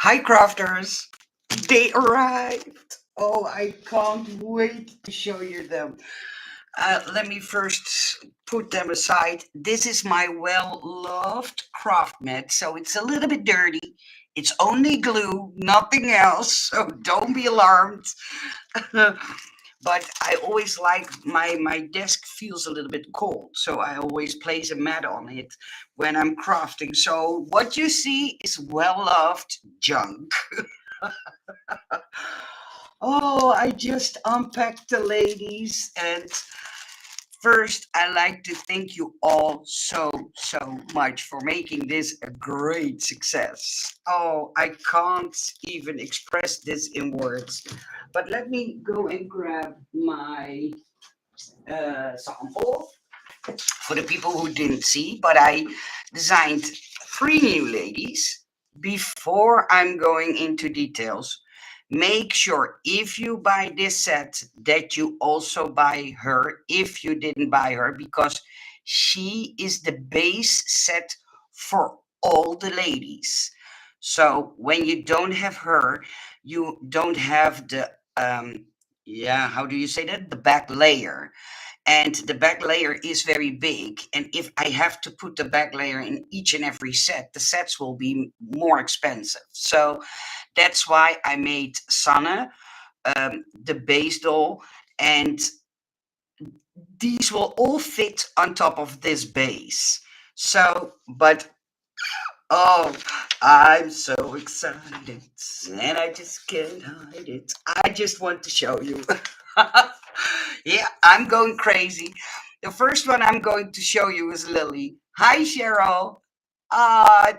Hi, crafters! They arrived! Oh, I can't wait to show you them. Let me first put them aside. This is my well loved craft mat, so it's a little bit dirty. It's only glue, nothing else, so don't be alarmed. But I always like my desk feels a little bit cold, so I always place a mat on it when I'm crafting. So what you see is well loved junk. Oh, I just unpacked the ladies, and first I like to thank you all so much for making this a great success. Oh, I can't even express this in words. But let me go and grab my sample for the people who didn't see. But I designed three new ladies. Before I'm going into details, make sure if you buy this set that you also buy her if you didn't buy her, because she is the base set for all the ladies. So when you don't have her, you don't have the yeah, how do you say that, the back layer. And the back layer is very big, and if I have to put the back layer in each and every set, the sets will be more expensive. So that's why I made Sanne the base doll, and these will all fit on top of this base. So, but oh, I'm so excited, and I just can't hide it. I just want to show you. Yeah, I'm going crazy. The first one I'm going to show you is Lily. Hi, Cheryl.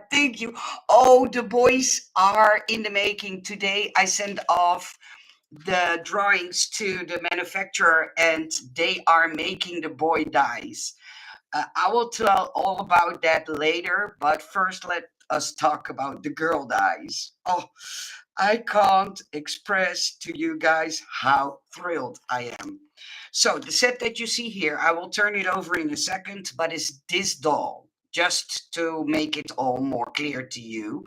Thank you. Oh, the boys are in the making today. I sent off the drawings to the manufacturer, and they are making the boy dies. I will tell all about that later, but first let us talk about the girl dies. Oh, I can't express to you guys how thrilled I am. So, the set that you see here, I will turn it over in a second, but it's this doll, just to make it all more clear to you.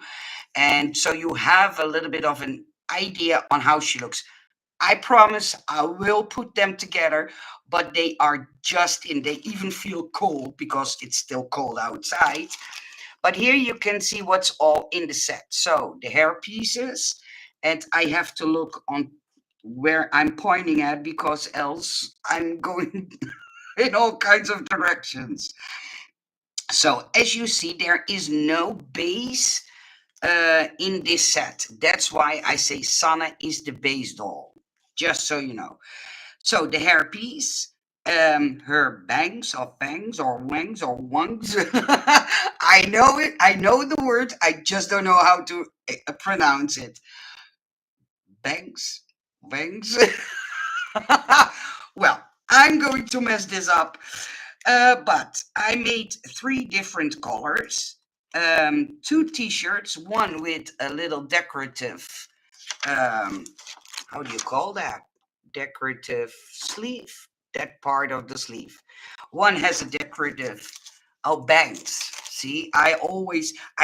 And so you have a little bit of an idea on how she looks. I promise I will put them together, but they are just in. They even feel cold because it's still cold outside. But here you can see what's all in the set. So the hair pieces, and I have to look on where I'm pointing at because else I'm going in all kinds of directions. So as you see, there is no base in this set. That's why I say Sanne is the base doll, just so you know. So the hairpiece, her bangs or wangs or wungs. I know it. I know the word. I just don't know how to pronounce it. Bangs, wangs. Well, I'm going to mess this up. But I made three different colors. Two t-shirts, one with a little decorative, um, how do you call that? Decorative sleeve, that part of the sleeve. One has a decorative, oh, bangs. See, I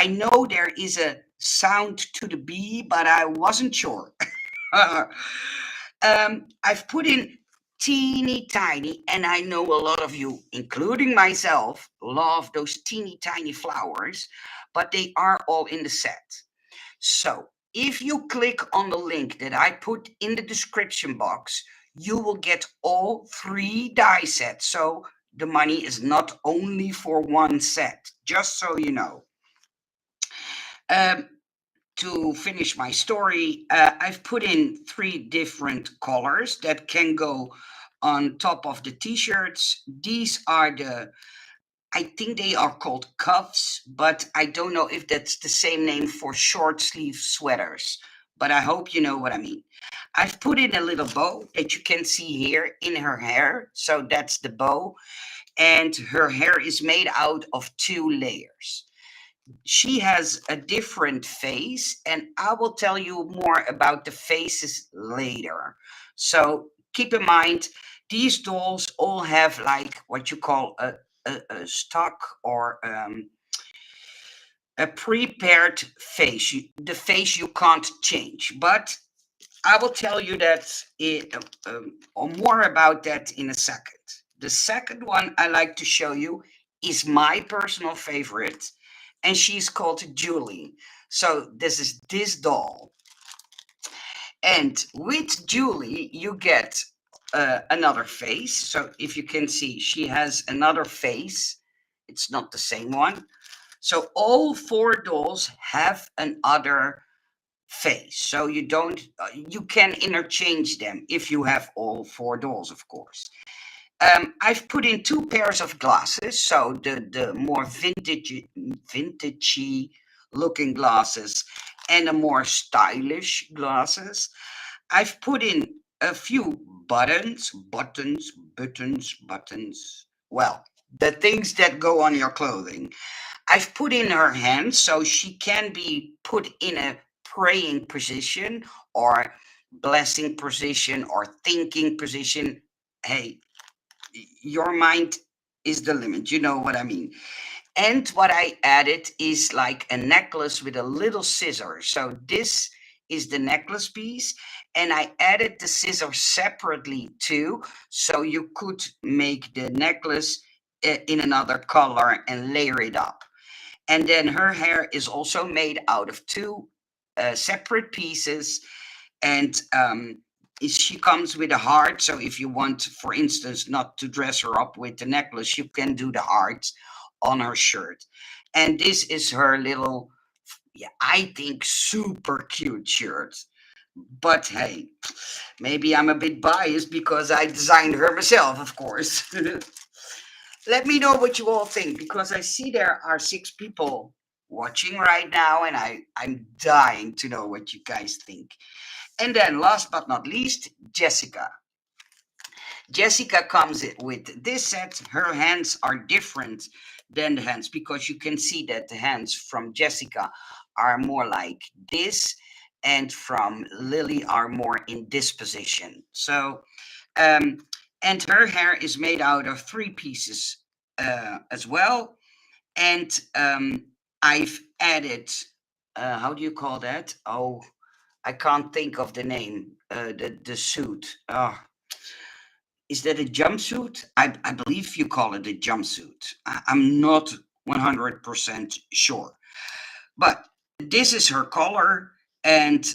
know there is a sound to the B, but I wasn't sure. I've put in teeny tiny, and I know a lot of you, including myself, love those teeny tiny flowers, but they are all in the set. So if you click on the link that I put in the description box, you will get all three die sets. So the money is not only for one set, just so you know. Um, to finish my story, I've put in three different colors that can go on top of the t-shirts. These are I think they are called cuffs, but I don't know if that's the same name for short sleeve sweaters. But I hope you know what I mean. I've put in a little bow that you can see here in her hair. So that's the bow. And her hair is made out of two layers. She has a different face, and I will tell you more about the faces later. So keep in mind, these dolls all have like what you call a stock or a prepared face, the face you can't change. But I will tell you that or more about that in a second. The second one I like to show you is my personal favorite, and she's called Julie. So this is this doll, and with Julie you get another face. So if you can see, she has another face. It's not the same one. So all four dolls have another face. So you don't, you can interchange them if you have all four dolls, of course. I've put in two pairs of glasses, so the more vintagey looking glasses and the more stylish glasses. I've put in a few buttons. Well, the things that go on your clothing. I've put in her hand so she can be put in a praying position or blessing position or thinking position. Hey, your mind is the limit. You know what I mean. And what I added is like a necklace with a little scissor. So this is the necklace piece. And I added the scissor separately too. So you could make the necklace in another color and layer it up. And then her hair is also made out of two separate pieces. And she comes with a heart. So if you want, for instance, not to dress her up with the necklace, you can do the heart on her shirt. And this is her little, yeah, I think super cute shirt. But hey, maybe I'm a bit biased because I designed her myself, of course. Let me know what you all think, because I see there are 6 people watching right now, and I'm dying to know what you guys think. And then, last but not least, Jessica. Jessica comes with this set. Her hands are different than the hands because you can see that the hands from Jessica are more like this, and from Lily are more in this position. So, um, and her hair is made out of 3 pieces as well. And I've added, how do you call that? Oh, I can't think of the name. The suit. Is that a jumpsuit? I believe you call it a jumpsuit. I'm not 100% sure. But this is her color. And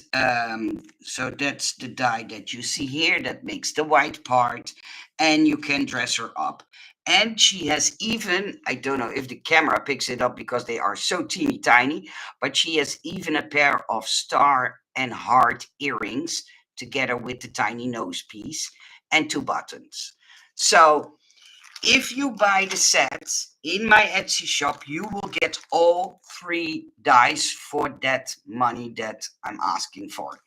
so that's the dye that you see here that makes the white part. And you can dress her up. And she has even, I don't know if the camera picks it up because they are so teeny tiny, but she has even a pair of star and heart earrings together with the tiny nose piece and 2 buttons. So if you buy the sets in my Etsy shop, you will get all 3 dies for that money that I'm asking for.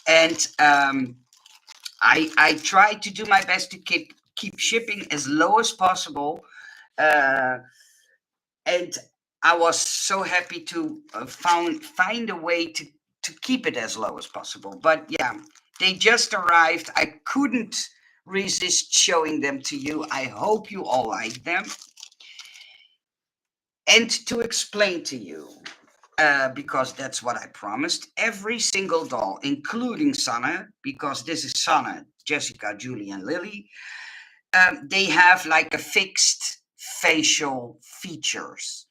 And I try to do my best to keep shipping as low as possible. Uh, and I was so happy to find a way to keep it as low as possible. But yeah, they just arrived. I couldn't resist showing them to you. I hope you all like them. And to explain to you, because that's what I promised, every single doll, including Sanne, because this is Sanne, Jessica, Julie, and Lily, they have like a fixed facial features.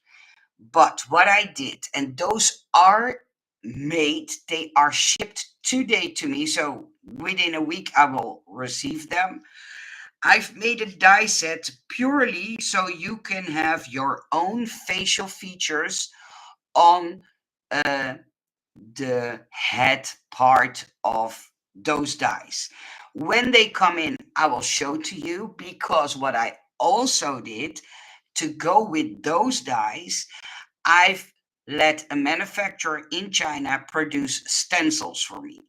But what I did, and those are made, they are shipped today to me. So within a week, I will receive them. I've made a die set purely so you can have your own facial features on uh, the head part of those dies. When they come in, I will show to you, because what I also did to go with those dies, I've let a manufacturer in China produce stencils for me,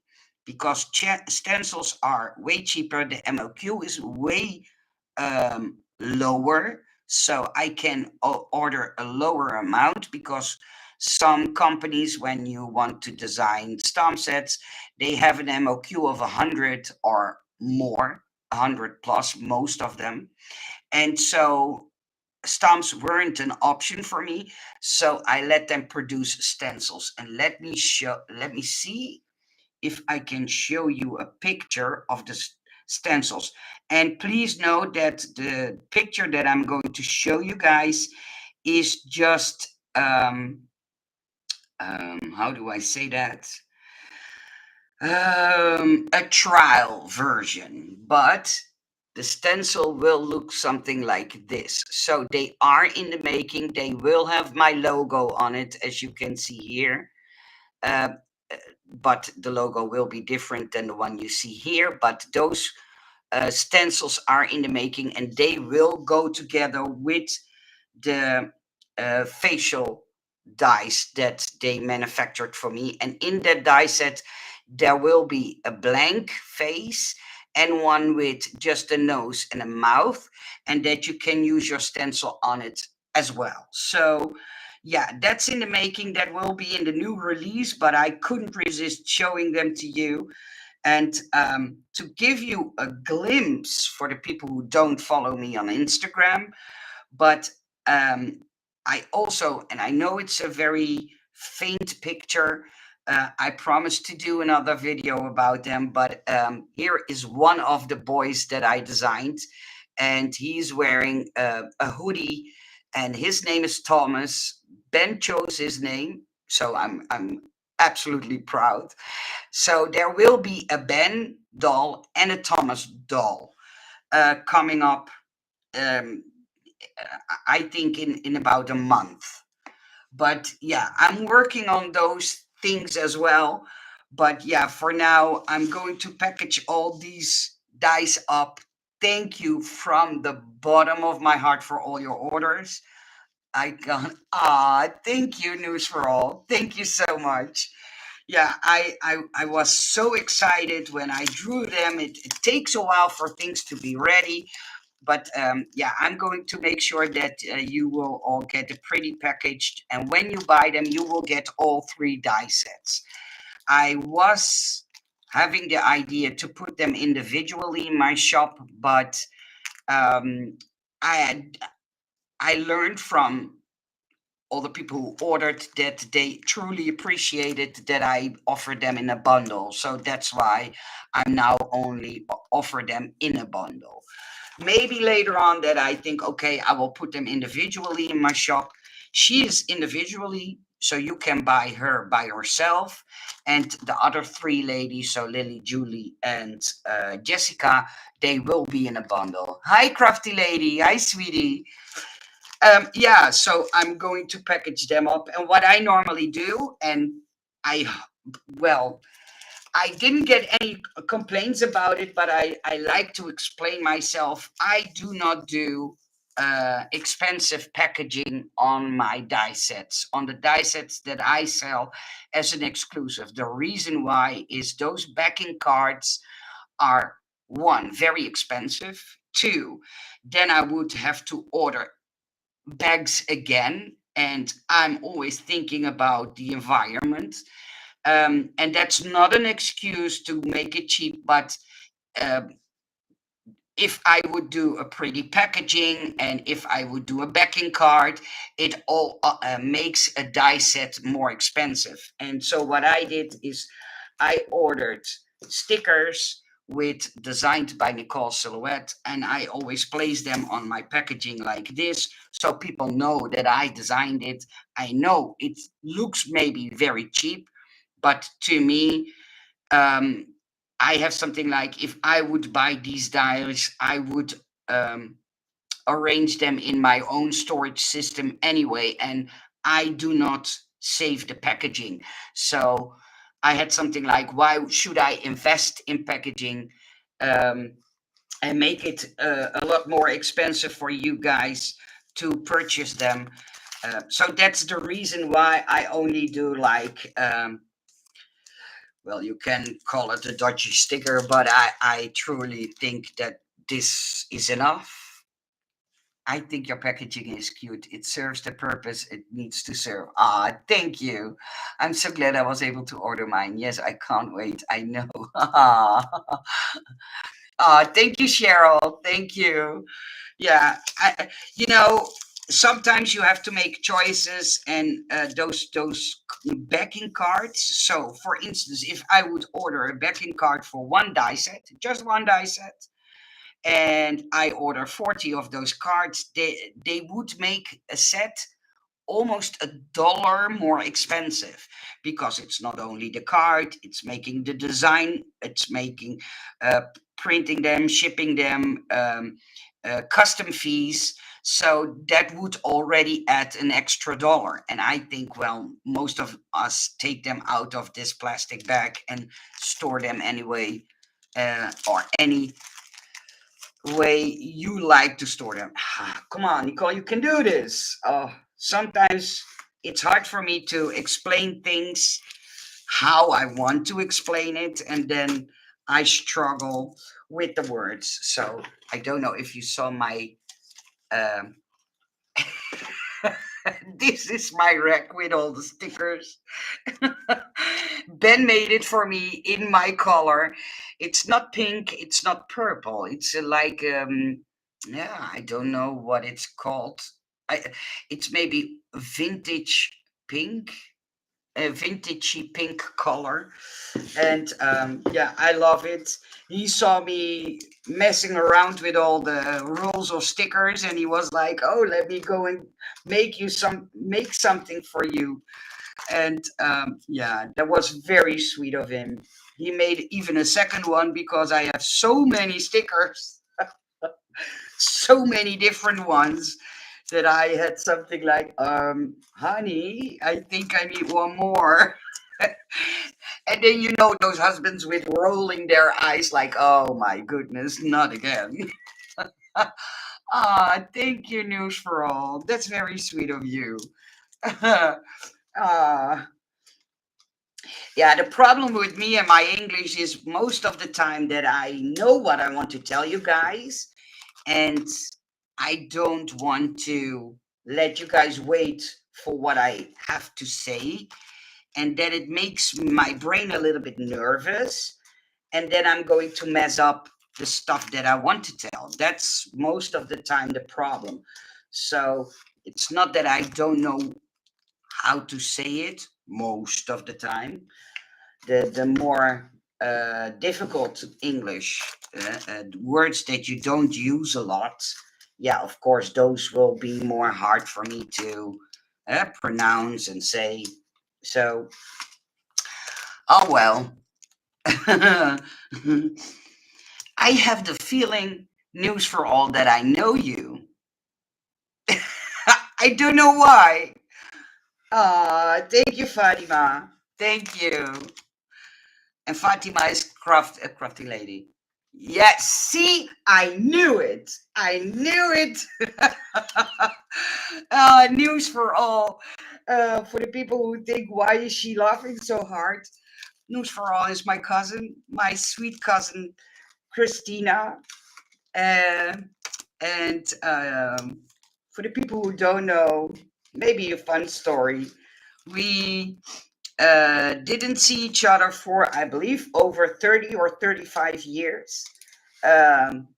because stencils are way cheaper. The MOQ is way lower, so I can order a lower amount, because some companies, when you want to design stamp sets, they have an MOQ of 100 or more, 100 plus, most of them. And so stamps weren't an option for me, so I let them produce stencils. And let me see if I can show you a picture of the stencils. And please note that the picture that I'm going to show you guys is just how do I say that? A trial version, but the stencil will look something like this. So they are in the making. They will have my logo on it, as you can see here. Uh, but the logo will be different than the one you see here. But those stencils are in the making, and they will go together with the facial dies that they manufactured for me. And in that die set, there will be a blank face and one with just a nose and a mouth, and that you can use your stencil on it as well. So, yeah, that's in the making. That will be in the new release, but I couldn't resist showing them to you. And to give you a glimpse for the people who don't follow me on Instagram, but um, I also, and I know it's a very faint picture. I promised to do another video about them, but here is one of the boys that I designed, and he's wearing a hoodie, and his name is Thomas. Ben chose his name, so I'm absolutely proud. So there will be a Ben doll and a Thomas doll coming up. Um, I think in about a month. But yeah, I'm working on those things as well. But yeah, for now, I'm going to package all these dice up. Thank you from the bottom of my heart for all your orders. I got thank you, News for All. Thank you so much. Yeah, I was so excited when I drew them. It takes a while for things to be ready, but yeah, I'm going to make sure that you will all get a pretty packaged, and when you buy them, you will get all three die sets. I was having the idea to put them individually in my shop, but um, I had I learned from all the people who ordered that they truly appreciated that I offered them in a bundle. So that's why I'm now only offer them in a bundle. Maybe later on that I think, okay, I will put them individually in my shop. She is individually, so you can buy her by herself. And the other three ladies, so Lily, Julie, and Jessica, they will be in a bundle. Hi, crafty lady. Hi, sweetie. Yeah, so I'm going to package them up. And what I normally do, and I, well, I didn't get any complaints about it, but I like to explain myself. I do not do expensive packaging on my die sets, on the die sets that I sell as an exclusive. The reason why is those backing cards are one, very expensive. Two, then I would have to order bags again. And I'm always thinking about the environment. And that's not an excuse to make it cheap, but uh, if I would do a pretty packaging and if I would do a backing card, it all makes a die set more expensive. And so what I did is I ordered stickers with designed by Nicole silhouette, and I always place them on my packaging like this so people know that I designed it. I know it looks maybe very cheap, but to me, um, I have something like if I would buy these dials, I would um, arrange them in my own storage system anyway, and I do not save the packaging. So I had something like, why should I invest in packaging um, and make it a lot more expensive for you guys to purchase them? So that's the reason why I only do like well, you can call it a dodgy sticker, but I truly think that this is enough. I think your packaging is cute. It serves the purpose it needs to serve. Ah, thank you. I'm so glad I was able to order mine. Yes, I can't wait. I know. Ah, thank you, Cheryl. Thank you. Yeah, you know. sometimes you have to make choices, and those backing cards. So for instance, if I would order a backing card for one die set, just one die set, and I order 40 of those cards, they would make a set almost $1 more expensive, because it's not only the card, it's making the design, it's making uh, printing them, shipping them, custom fees. So that would already add an extra dollar. And I think, well, most of us take them out of this plastic bag and store them anyway, or any way you like to store them. Come on, Nicole, you can do this. Sometimes it's hard for me to explain things how I want to explain it, and then I struggle with the words. So I don't know if you saw my. Um, this is my rack with all the stickers. Ben made it for me in my color. It's not pink, it's not purple. It's like yeah, I don't know what it's called. It's maybe vintage pink, a vintagey pink color. And yeah, I love it. He saw me messing around with all the rules of stickers, and he was like, "Oh, let me go and make something for you." And yeah, that was very sweet of him. He made even a second one because I have so many stickers, so many different ones, that I had something like, honey, I think I need one more. And then you know those husbands with rolling their eyes like, oh my goodness, not again. Ah, thank you, News for All. That's very sweet of you. Ah, yeah, the problem with me and my English is most of the time that I know what I want to tell you guys, and I don't want to let you guys wait for what I have to say, and then it makes my brain a little bit nervous, and then I'm going to mess up the stuff that I want to tell. That's most of the time the problem. So it's not that I don't know how to say it most of the time. The more difficult English words that you don't use a lot, yeah, of course, those will be more hard for me to pronounce and say. So, oh well. I have the feeling, News for All, that I know you. I don't know why. Ah, thank you, Fatima. Thank you. And Fatima is a crafty lady. Yes, see, I knew it. I knew it. News for All. For the people who think, why is she laughing so hard? News for All is my cousin, my sweet cousin, Christina. Uh, and for the people who don't know, maybe a fun story. We didn't see each other for, I believe, over 30 or 35 years, um,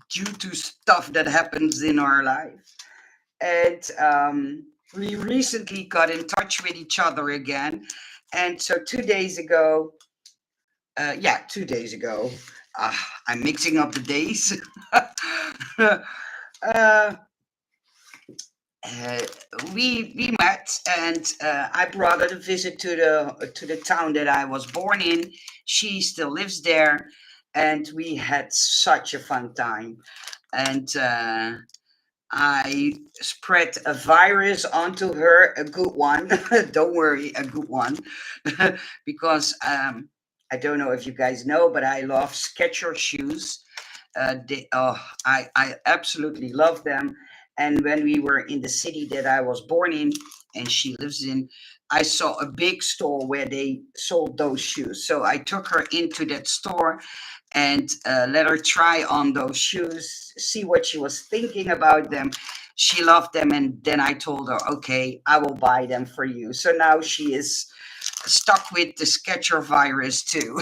due to stuff that happens in our life. And we recently got in touch with each other again. And so 2 days ago, yeah, 2 days ago, uh, I'm mixing up the days. uh, uh, we met, and I brought her to visit to the town that I was born in. She still lives there, and we had such a fun time. And I spread a virus onto her, a good one. Don't worry, a good one, because I don't know if you guys know, but I love Skechers shoes. I absolutely love them. And when we were in the city that I was born in and she lives in, I saw a big store where they sold those shoes. So I took her into that store and let her try on those shoes, see what she was thinking about them. She loved them, and then I told her, okay, I will buy them for you. So now she is stuck with the Sketcher virus too.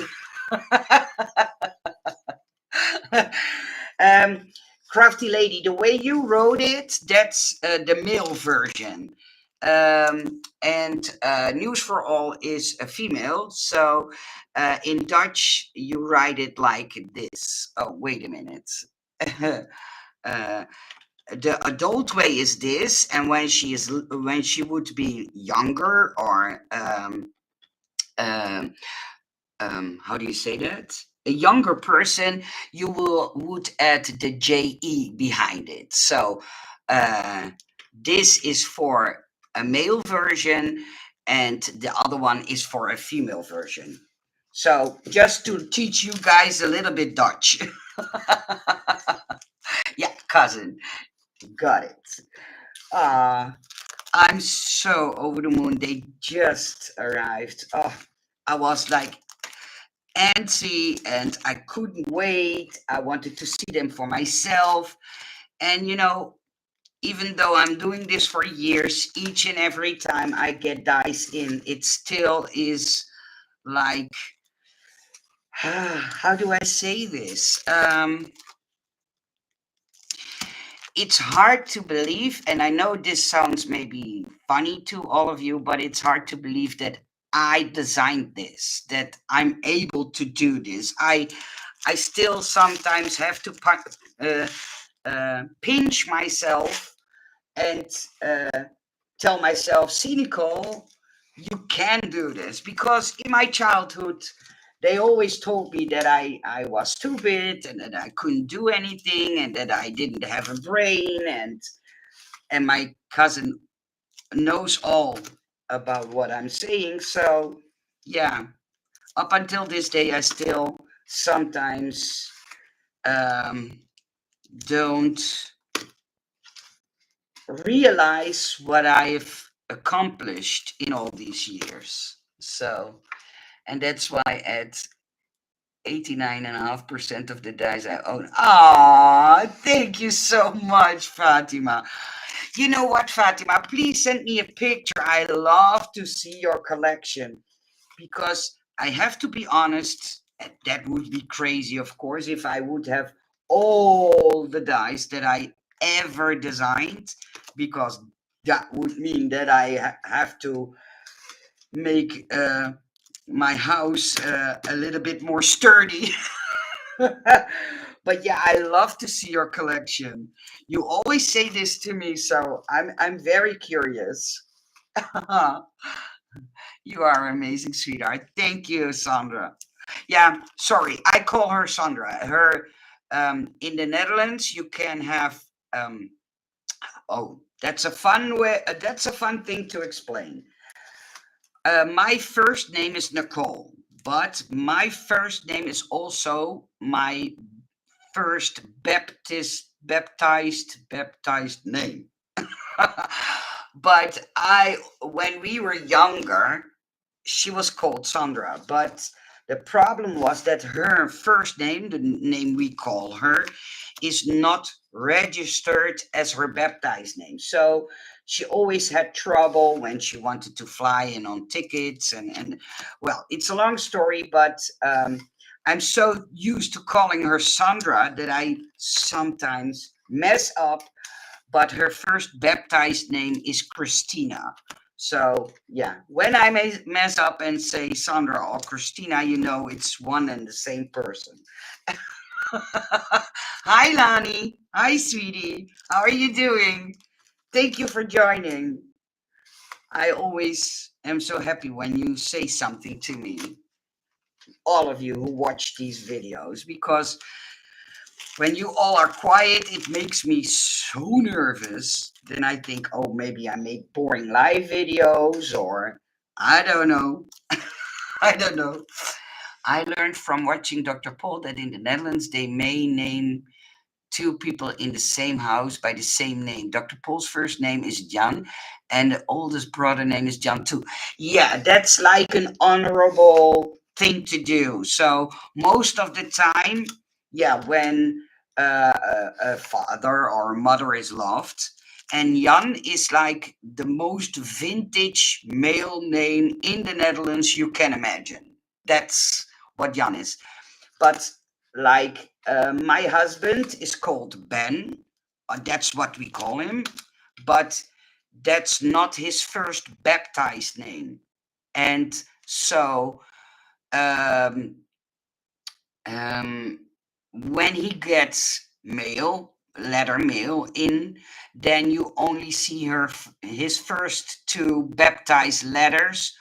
um, Crafty Lady, the way you wrote it, that's the male version. And News for All is a female. So in Dutch, you write it like this. Oh, wait a minute. uh, the adult way is this, and when she would be younger, or um, how do you say that? A younger person, you would add the JE behind it. So uh, this is for a male version, and the other one is for a female version. So just to teach you guys a little bit Dutch. Yeah, cousin, got it. Uh, I'm so over the moon. They just arrived. Oh, I was like antsy and I couldn't wait. I wanted to see them for myself. And even though I'm doing this for years, each and every time I get dice in, it still is like, how do I say this? It's hard to believe, and I know this sounds maybe funny to all of you, but it's hard to believe that I designed this, that I'm able to do this. I still sometimes have to pinch myself and uh, tell myself, see, Nicole, you can do this. Because in my childhood, they always told me that I was stupid and that I couldn't do anything and that I didn't have a brain. And my cousin knows all about what I'm saying. So, yeah, up until this day, I still sometimes um, don't realize what I've accomplished in all these years. So, and that's why at 89.5% of the dice I own. Ah, thank you so much, Fatima. You know what, Fatima? Please send me a picture. I love to see your collection because I have to be honest, that would be crazy, of course, if I would have all the dice that I ever designed, because that would mean that I have to make my house a little bit more sturdy. But yeah, I love to see your collection. You always say this to me, so I'm very curious. You are an amazing, sweetheart. Thank you, Sandra. Yeah, sorry, I call her Sandra. Her in the Netherlands, you can have. Oh, that's a fun way. That's a fun thing to explain. My first name is Nicole, but my first name is also my first baptized name. But when we were younger, she was called Sandra, but the problem was that her first name, the name we call her, is not registered as her baptized name. So she always had trouble when she wanted to fly in on tickets. And well, it's a long story, but I'm so used to calling her Sandra that I sometimes mess up, but her first baptized name is Christina. So yeah, when I mess up and say Sandra or Christina, it's one and the same person. Hi, Lani. Hi, sweetie. How are you doing? Thank you for joining. I always am so happy when you say something to me, all of you who watch these videos, because when you all are quiet, it makes me so nervous. Then I think, oh, maybe I make boring live videos, or I don't know. I don't know. I learned from watching Dr. Paul that in the Netherlands they may name two people in the same house by the same name. Dr. Paul's first name is Jan, and the oldest brother name is Jan too. Yeah, that's like an honorable thing to do. So most of the time, yeah, when a father or a mother is loved, and Jan is like the most vintage male name in the Netherlands you can imagine. That's what Jan is. But Like my husband is called Ben. That's what we call him. But that's not his first baptized name. And so um, um, when he gets mail, letter mail in, then you only see his first two baptized letters,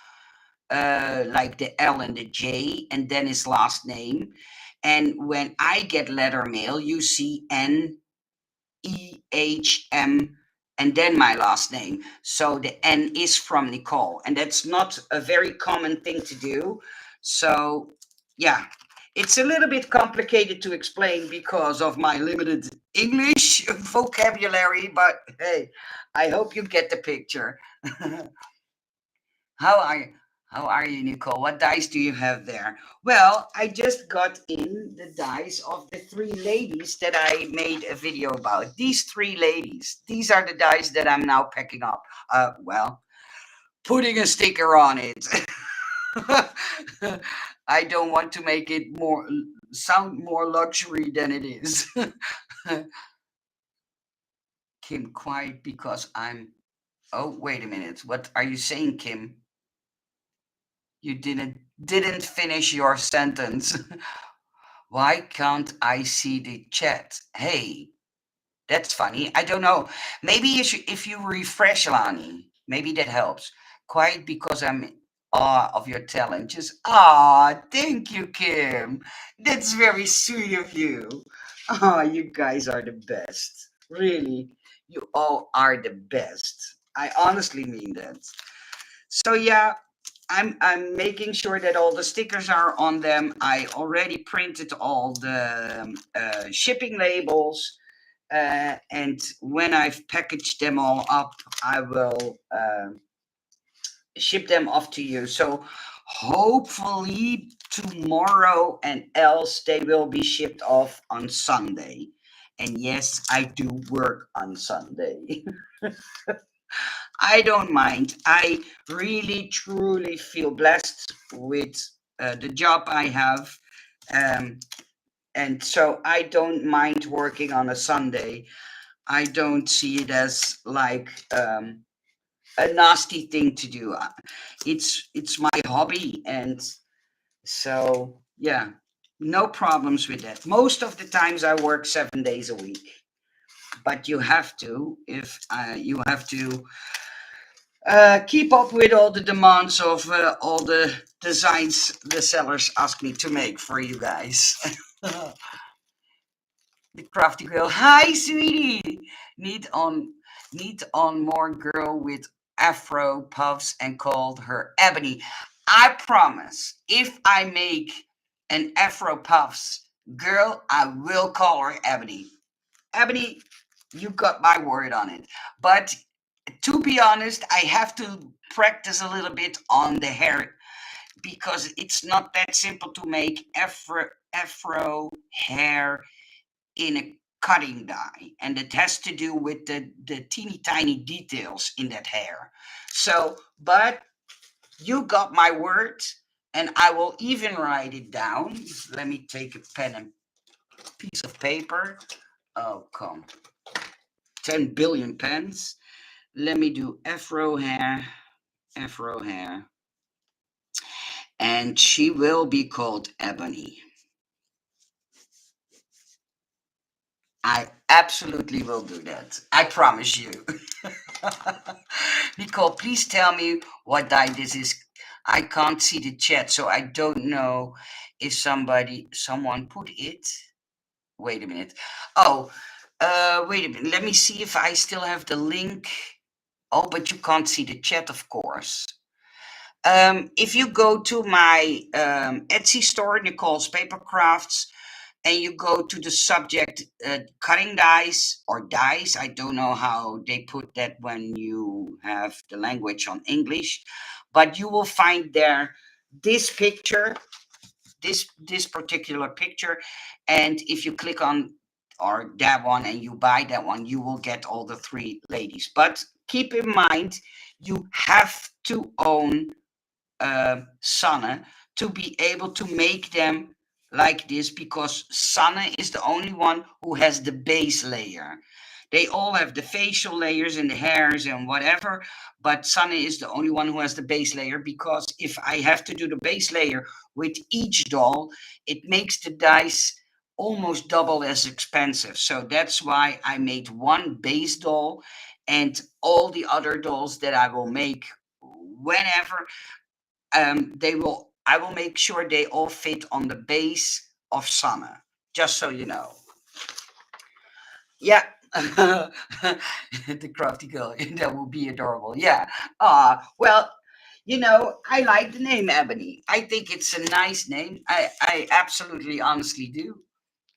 like the L and the J, and then his last name. And when I get letter mail, you see Nehm, and then my last name. So the N is from Nicole, and that's not a very common thing to do. So, yeah, it's a little bit complicated to explain because of my limited English vocabulary, but hey, I hope you get the picture. How are you? How are you, Nicole? What dice do you have there? Well, I just got in the dice of the three ladies that I made a video about. These three ladies. These are the dice that I'm now packing up. Well, putting a sticker on it. I don't want to make it more sound more luxury than it is. Kim, quiet because I'm. Oh, wait a minute. What are you saying, Kim? You didn't finish your sentence. Why can't I see the chat? Hey, that's funny. I don't know. Maybe if you refresh, Lani, maybe that helps. Quiet because I'm in awe of your talent. Just thank you, Kim. That's very sweet of you. You guys are the best. Really, you all are the best. I honestly mean that. So yeah, I'm making sure that all the stickers are on them. I already printed all the shipping labels, and when I've packaged them all up, I will ship them off to you. So hopefully tomorrow, and else they will be shipped off on Sunday. And yes, I do work on Sunday. I don't mind. I really, truly feel blessed with the job I have. Um, and so I don't mind working on a Sunday. I don't see it as like a nasty thing to do. It's my hobby, and so yeah, no problems with that. Most of the times I work 7 days a week, but you have to if you have to keep up with all the demands of all the designs the sellers ask me to make for you guys. The crafty girl, hi sweetie. Need on need on more girl with afro puffs and called her Ebony. I promise, if I make an afro puffs girl, I will call her Ebony. Ebony, you got my word on it. But to be honest, I have to practice a little bit on the hair because it's not that simple to make afro hair in a cutting die, and it has to do with the teeny tiny details in that hair. So, but you got my word, and I will even write it down. Let me take a pen and piece of paper. Oh, come, 10 billion pens. Let me do afro hair, and she will be called Ebony. I absolutely will do that. I promise you. Nicole, please tell me what die this is. I can't see the chat, so I don't know if someone put it. Wait a minute. Oh, wait a minute. Let me see if I still have the link. Oh, but you can't see the chat, of course. If you go to my Etsy store, Nicole's Paper Crafts, and you go to the subject cutting dies or dies, I don't know how they put that when you have the language on English, but you will find there this picture, this particular picture, and if you click on or that one and you buy that one, you will get all the three ladies. But keep in mind, you have to own Sanne to be able to make them like this because Sanne is the only one who has the base layer. They all have the facial layers and the hairs and whatever, but Sanne is the only one who has the base layer because if I have to do the base layer with each doll, it makes the dice almost double as expensive. So that's why I made one base doll, and all the other dolls that I will make whenever, they will I will make sure they all fit on the base of Sanne. Just so you know. Yeah. The crafty girl. That will be adorable. Yeah. Well, I like the name Ebony. I think it's a nice name. I absolutely honestly do.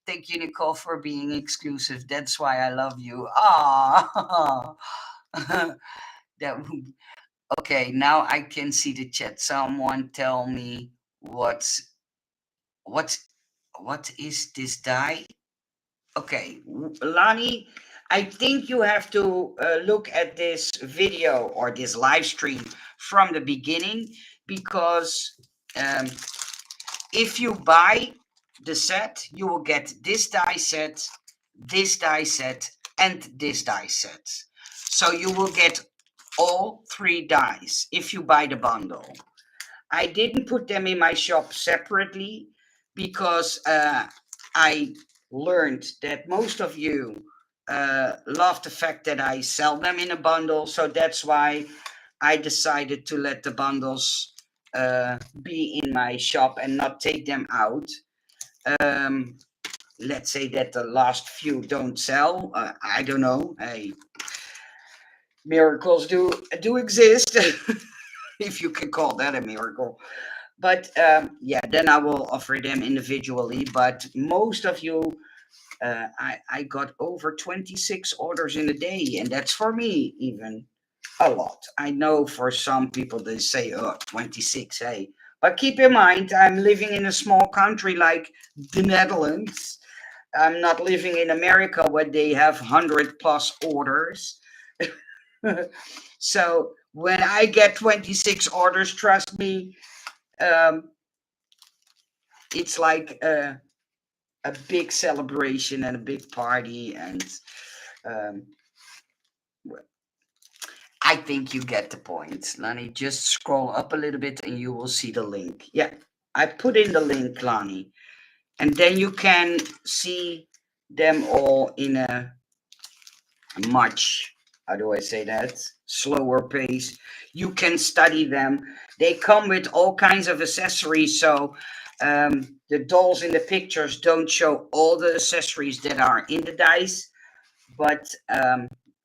Thank you, Nicole, for being exclusive. That's why I love you. Ah. that Okay, now I can see the chat. Someone tell me what's what what is this die? Okay, Lani, I think you have to look at this video or this live stream from the beginning because um, if you buy the set, you will get this die set, and this die set. So you will get all three dies if you buy the bundle. I didn't put them in my shop separately because I learned that most of you love the fact that I sell them in a bundle. So that's why I decided to let the bundles be in my shop and not take them out. Um, let's say that the last few don't sell. I don't know. Hey, miracles do exist, if you can call that a miracle. But yeah, then I will offer them individually. But most of you, I got over 26 orders in a day, and that's for me even a lot. I know for some people they say, oh, 26, hey. But keep in mind, I'm living in a small country like the Netherlands. I'm not living in America where they have 100 plus orders. So when I get 26 orders, trust me, um, it's like a big celebration and a big party. And um, I think you get the point. Lani, just scroll up a little bit and you will see the link. Yeah, I put in the link, Lani. And then you can see them all in a much, how do I say that, slower pace. You can study them. They come with all kinds of accessories. So the dolls in the pictures don't show all the accessories that are in the dice. But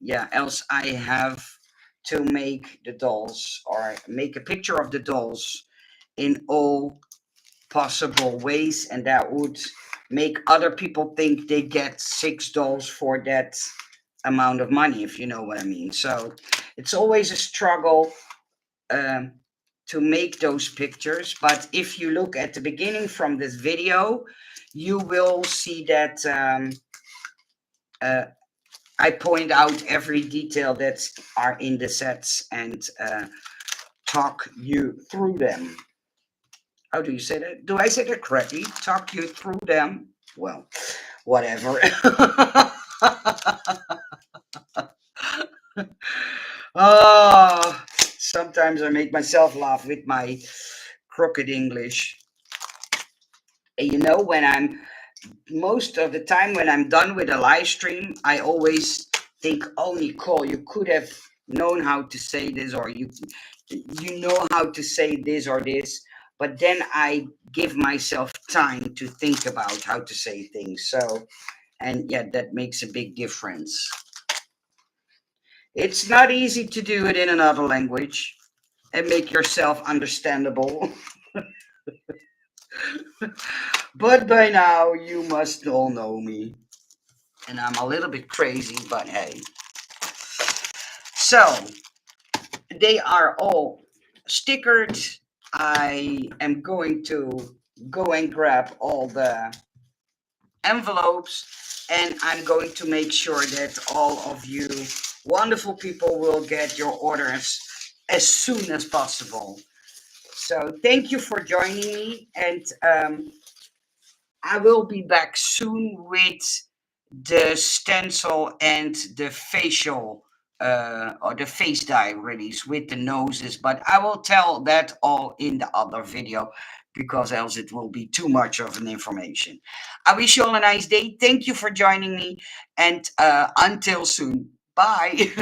yeah, else I have to make the dolls or make a picture of the dolls in all possible ways, and that would make other people think they get 6 dolls for that amount of money, if you know what I mean. So it's always a struggle um, to make those pictures. But if you look at the beginning from this video, you will see that uh, I point out every detail that are in the sets and talk you through them. How do you say that? Do I say that correctly? Talk you through them? Well, whatever. Oh, sometimes I make myself laugh with my crooked English. And when I'm most of the time when I'm done with a live stream, I always think, oh, Nicole, you could have known how to say this, or you know how to say this or this. But then I give myself time to think about how to say things. So, and yeah, that makes a big difference. It's not easy to do it in another language and make yourself understandable. But by now, you must all know me. And I'm a little bit crazy, but hey. So, they are all stickered. I am going to go and grab all the envelopes, and I'm going to make sure that all of you wonderful people will get your orders as soon as possible. So thank you for joining me, and I will be back soon with the stencil and the facial or the face dye release with the noses, but I will tell that all in the other video because else it will be too much of an information. I wish you all a nice day. Thank you for joining me, and until soon. Bye.